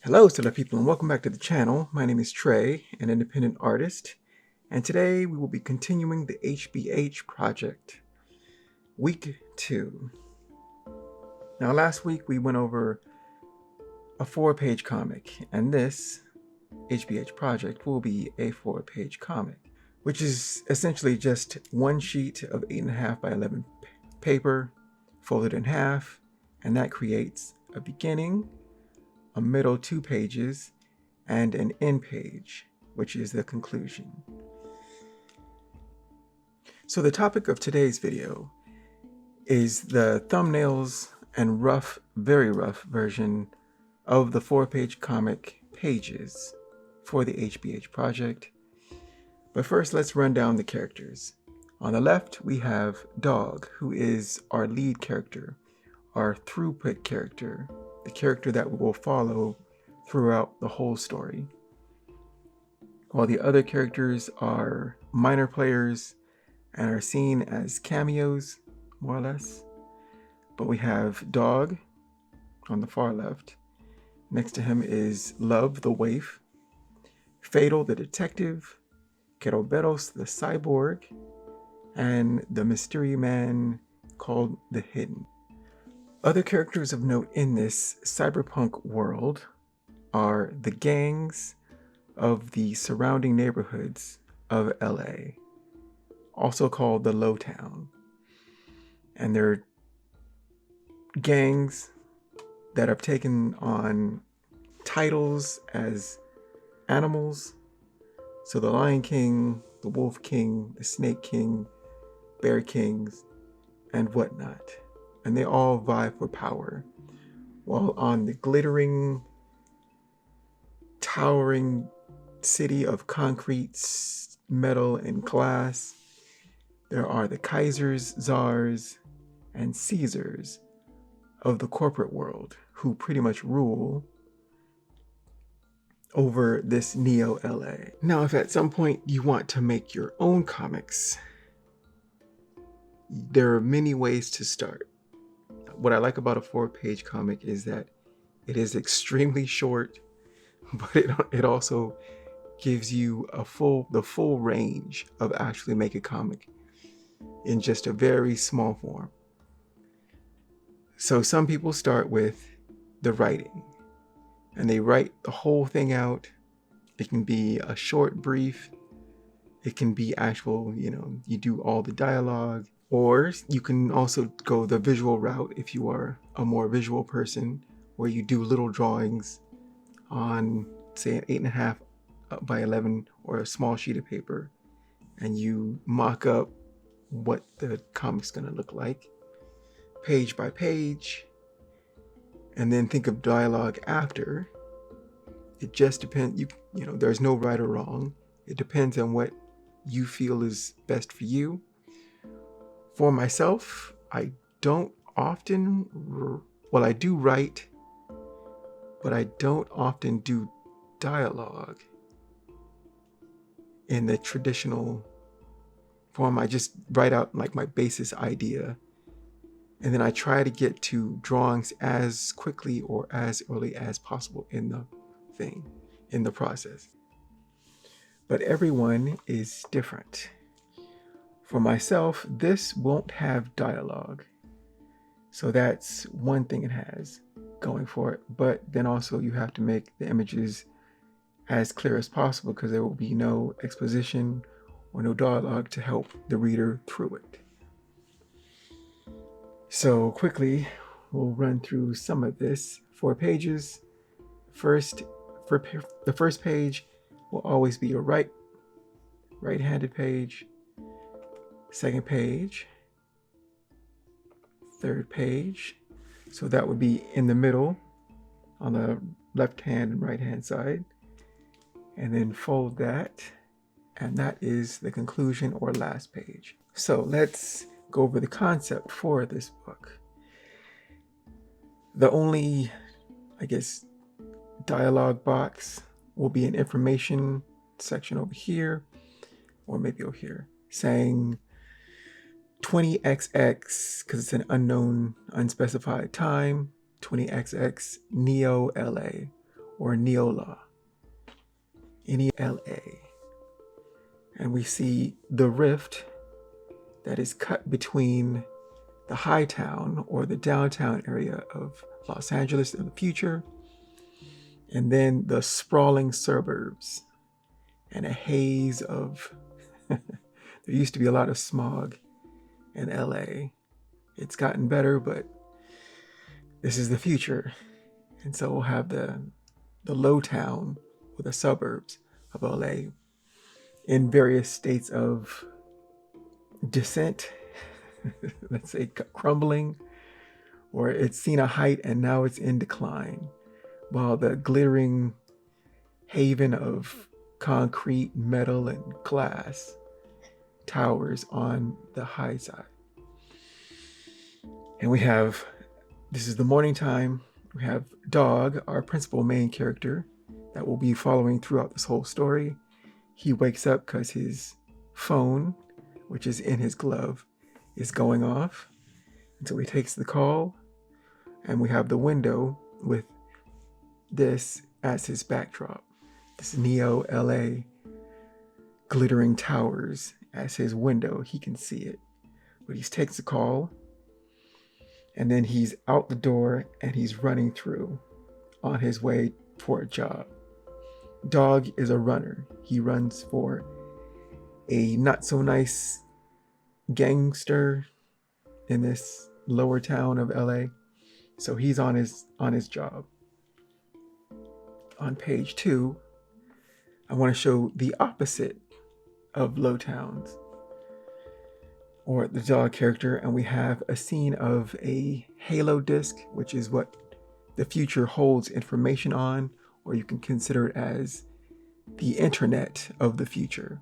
Hello, stellar people, and welcome back to the channel. My name is Trey, an independent artist, and today we will be continuing the HBH project, week 2. Now, last week we went over a 4-page comic, and this HBH project will be a 4-page comic, which is essentially just one sheet of 8.5 by 11 paper folded in half, and that creates a beginning, a middle 2 pages, and an end page, which is the conclusion. So the topic of today's video is the thumbnails and rough, very rough version of the 4-page comic pages for the HBH project. But first, let's run down the characters. On the left, we have Dog, who is our lead character, our throughput character, the character that we will follow throughout the whole story. While the other characters are minor players and are seen as cameos, more or less. But we have Dog on the far left. Next to him is Love the Waif, Fatal the detective, Queroberos the cyborg, and the mystery man called the Hidden. Other characters of note in this cyberpunk world are the gangs of the surrounding neighborhoods of LA, also called the Lowtown. And they're gangs that have taken on titles as animals. So the Lion King, the Wolf King, the Snake King, Bear Kings, and whatnot. And they all vie for power. While on the glittering, towering city of concrete, metal, and glass, there are the Kaisers, Czars, and Caesars of the corporate world who pretty much rule over this Neo LA. Now, if at some point you want to make your own comics, there are many ways to start. What I like about a 4-page comic is that it is extremely short, but it also gives you the full range of actually make a comic in just a very small form. So some people start with the writing, and they write the whole thing out. It can be a short brief. It can be actual, you do all the dialogue. Or you can also go the visual route if you are a more visual person, where you do little drawings on, say, an 8.5 by 11 or a small sheet of paper, and you mock up what the comic's going to look like, page by page, and then think of dialogue after. It just depends. There's no right or wrong. It depends on what you feel is best for you. For myself, I don't often, I do write, but I don't often do dialogue in the traditional form. I just write out like my basis idea, and then I try to get to drawings as quickly or as early as possible in the process. But everyone is different. For myself, this won't have dialogue. So that's one thing it has going for it. But then also you have to make the images as clear as possible, because there will be no exposition or no dialogue to help the reader through it. So quickly, we'll run through some of this. 4 pages. The first page will always be your right-handed page. Second page, third page. So that would be in the middle on the left hand and right hand side. And then fold that. And that is the conclusion or last page. So let's go over the concept for this book. The only, dialogue box will be an information section over here, or maybe over here, saying 20XX, because it's an unknown, unspecified time, 20XX Neo LA, or Neola, N-E-L-A. And we see the rift that is cut between the high town or the downtown area of Los Angeles in the future, and then the sprawling suburbs and a haze of, there used to be a lot of smog in LA. It's gotten better, but this is the future. And so we'll have the low town or the suburbs of LA in various states of descent, let's say crumbling, or it's seen a height and now it's in decline, while the glittering haven of concrete, metal, and glass towers on the high side. And we have, this is the morning time, we have Dog, our principal main character that will be following throughout this whole story. He wakes up because his phone, which is in his glove, is going off. And so he takes the call, and we have the window with this as his backdrop. This Neo LA glittering towers as his window. He can see it. But he takes the call, and then he's out the door and he's running through on his way for a job. Dog is a runner. He runs for a not so nice gangster in this lower town of LA. So he's on his job. On page 2, I want to show the opposite of low towns or the Dog character, and we have a scene of a halo disk, which is what the future holds information on, or you can consider it as the internet of the future.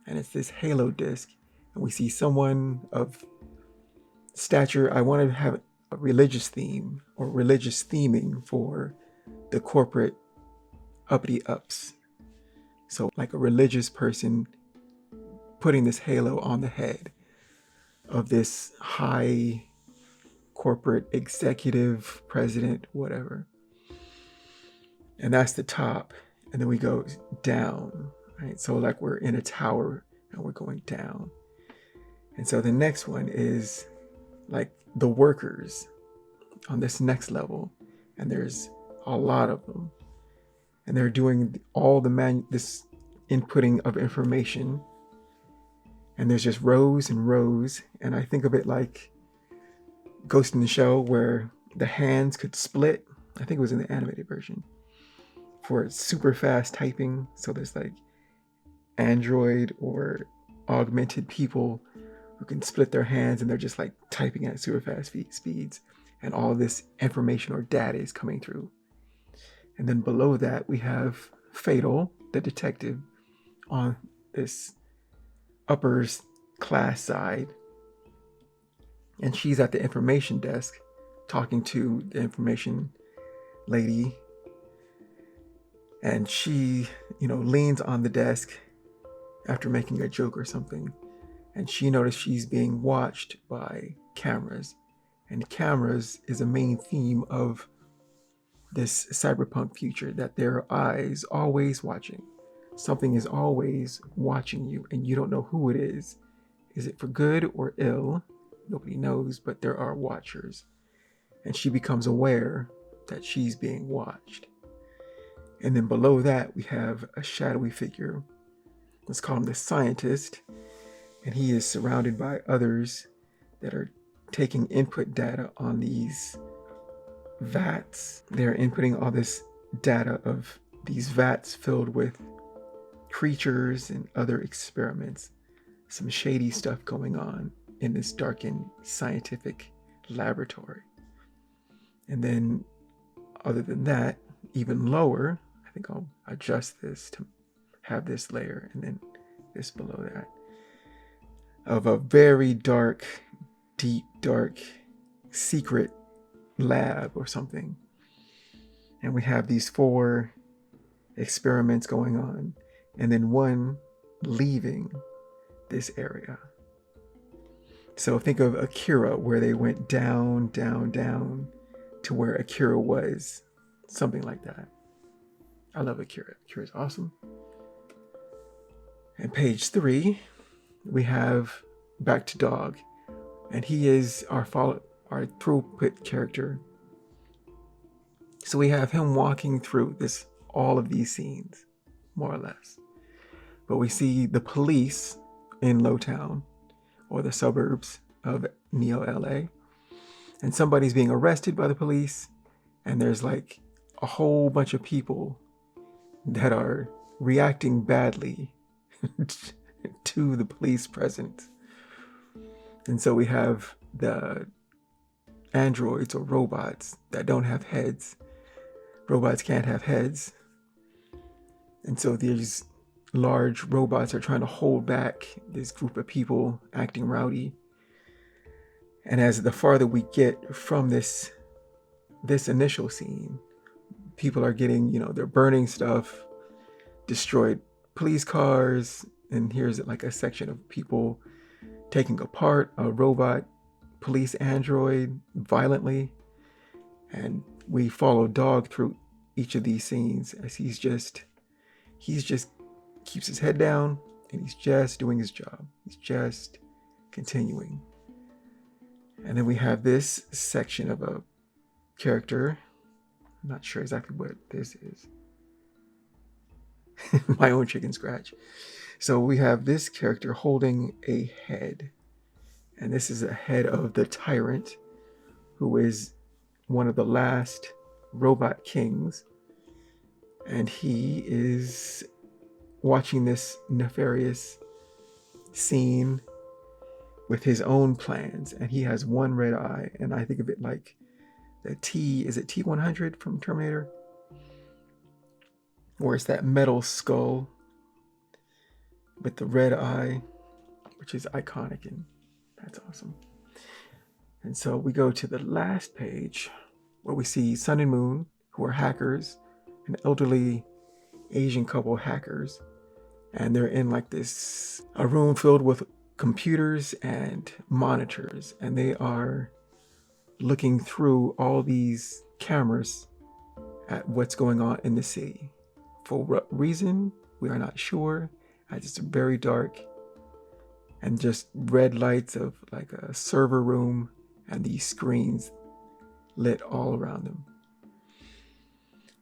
And it's this halo disk, and we see someone of stature. I want to have a religious theme or religious theming for the corporate uppity ups. So like a religious person putting this halo on the head of this high corporate executive, president, whatever. And that's the top. And then we go down, right? So like we're in a tower and we're going down. And so the next one is like the workers on this next level. And there's a lot of them. And they're doing all this inputting of information. And there's just rows and rows. And I think of it like Ghost in the Shell, where the hands could split. I think it was in the animated version for super fast typing. So there's like android or augmented people who can split their hands and they're just like typing at super fast speeds. And all this information or data is coming through. And then below that, we have Fatal, the detective, on this upper class side. And she's at the information desk talking to the information lady. And she, leans on the desk after making a joke or something. And she noticed she's being watched by cameras. And cameras is a main theme of this cyberpunk future, that there are eyes always watching. Something is always watching you and you don't know who it is. Is it for good or ill? Nobody knows, but there are watchers. And she becomes aware that she's being watched. And then below that, we have a shadowy figure. Let's call him the scientist. And he is surrounded by others that are taking input data on these vats. They're inputting all this data of these vats filled with creatures and other experiments. Some shady stuff going on in this darkened scientific laboratory. And then other than that, even lower, I think I'll adjust this to have this layer and then this below that, of a very dark, deep, dark, secret lab or something. And we have these 4 experiments going on, and then one leaving this area. So think of Akira, where they went down, down, down to where Akira was, something like that. I love Akira. Akira is awesome. And page 3, we have back to Dog, and he is our throughput character. So we have him walking through all of these scenes, more or less. But we see the police in Lowtown, or the suburbs of Neo LA, and somebody's being arrested by the police, and there's like a whole bunch of people that are reacting badly to the police presence. And so we have the androids or robots that don't have heads. Robots can't have heads. And so these large robots are trying to hold back this group of people acting rowdy. And as the farther we get from this initial scene, people are getting, they're burning stuff, destroyed police cars, and here's like a section of people taking apart a robot police android violently. And we follow Dog through each of these scenes as he's just keeps his head down, and he's just doing his job. He's just continuing. And then we have this section of a character. I'm not sure exactly what this is. My own chicken scratch. So we have this character holding a head. And this is a head of the Tyrant, who is one of the last robot kings. And he is watching this nefarious scene with his own plans. And he has one red eye. And I think of it like the is it T-100 from Terminator? Or it's that metal skull with the red eye, which is iconic, and that's awesome. And so we go to the last page where we see Sun and Moon, who are hackers, an elderly Asian couple hackers, and they're in like a room filled with computers and monitors, and they are looking through all these cameras at what's going on in the city. For what reason, we are not sure, as it's very dark and just red lights of like a server room and these screens lit all around them.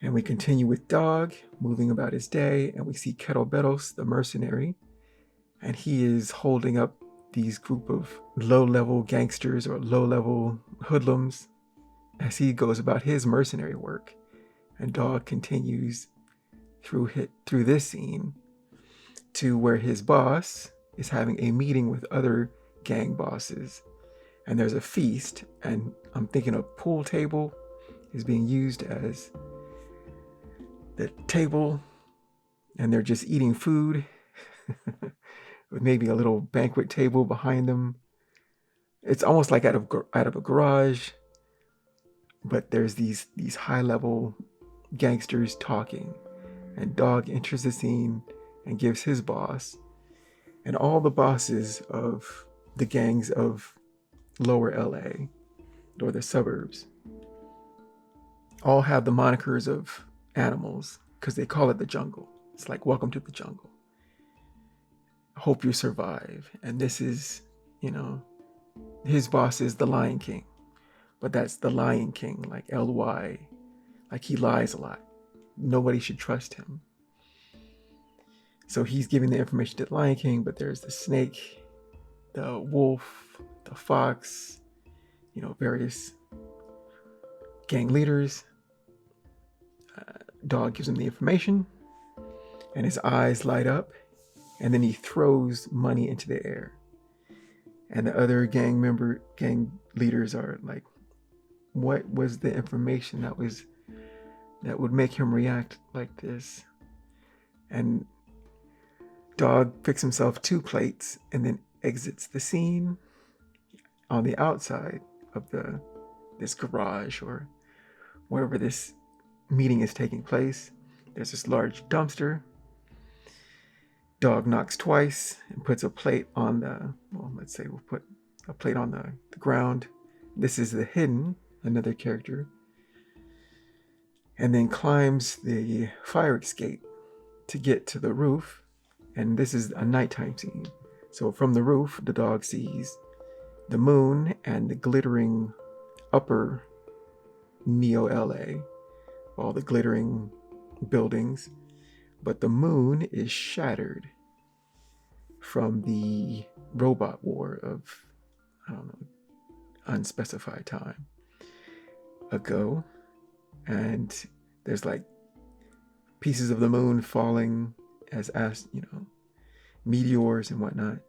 And we continue with Dog moving about his day, and we see Kettlebetos, the mercenary, and he is holding up these group of low-level gangsters or low-level hoodlums as he goes about his mercenary work. And Dog continues through this scene to where his boss is having a meeting with other gang bosses, and there's a feast, and I'm thinking a pool table is being used as the table, and they're just eating food with maybe a little banquet table behind them. It's almost like out of a garage, but there's these high-level gangsters talking, and Dog enters the scene and gives his boss, and all the bosses of the gangs of lower LA or the suburbs all have the monikers of animals because they call it the jungle. It's like, welcome to the jungle. Hope you survive. And this is, his boss is the Lion King, but that's the Lion King, like LY, like he lies a lot. Nobody should trust him. So he's giving the information to the Lion King, but there's the snake, the wolf, the fox, various gang leaders. Dog gives him the information, and his eyes light up, and then he throws money into the air. And the other gang leaders are like, what was the information that would make him react like this? And Dog picks himself 2 plates and then exits the scene on the outside of this garage or wherever this meeting is taking place. There's this large dumpster. Dog knocks twice and puts a plate on we'll put a plate on the ground. This is the Hidden, another character. and then climbs the fire escape to get to the roof. And this is a nighttime scene. So from the roof, the dog sees the moon and the glittering upper Neo LA, all the glittering buildings. But the moon is shattered from the robot war of, I don't know, unspecified time ago. And there's like pieces of the moon falling as meteors and whatnot.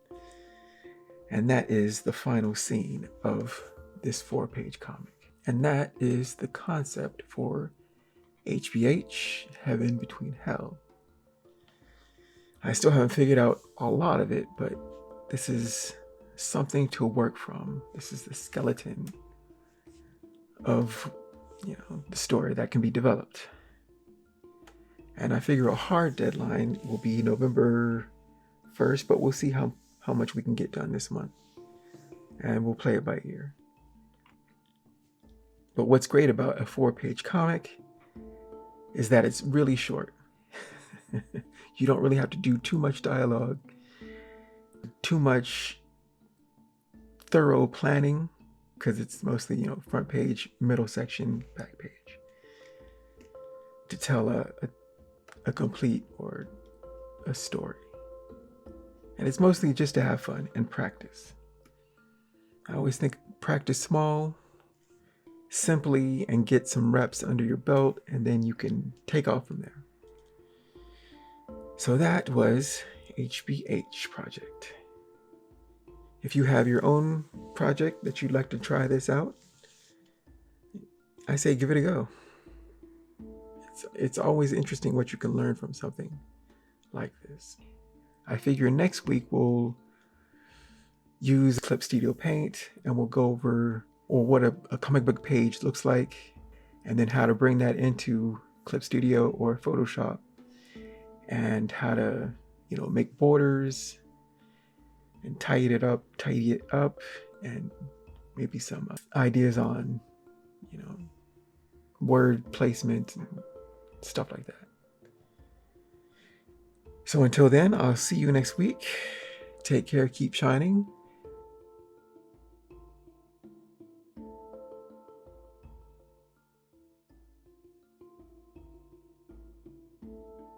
And that is the final scene of this 4-page comic. And that is the concept for HBH, Heaven Between Hell. I still haven't figured out a lot of it, but this is something to work from. This is the skeleton of, the story that can be developed. And I figure a hard deadline will be November 1st, but we'll see how much we can get done this month. And we'll play it by ear. But what's great about a 4-page comic is that it's really short. You don't really have to do too much dialogue, too much thorough planning, because it's mostly, front page, middle section, back page, to tell a complete or a story. And it's mostly just to have fun and practice. I always think practice small, simply, and get some reps under your belt, and then you can take off from there. So that was HBH Project. If you have your own project that you'd like to try this out, I say give it a go. It's always interesting what you can learn from something like this. I figure next week we'll use Clip Studio Paint and we'll go over what a comic book page looks like, and then how to bring that into Clip Studio or Photoshop, and how to make borders and tidy it up, and maybe some ideas on word placement and stuff like that. So until then, I'll see you next week. Take care, keep shining,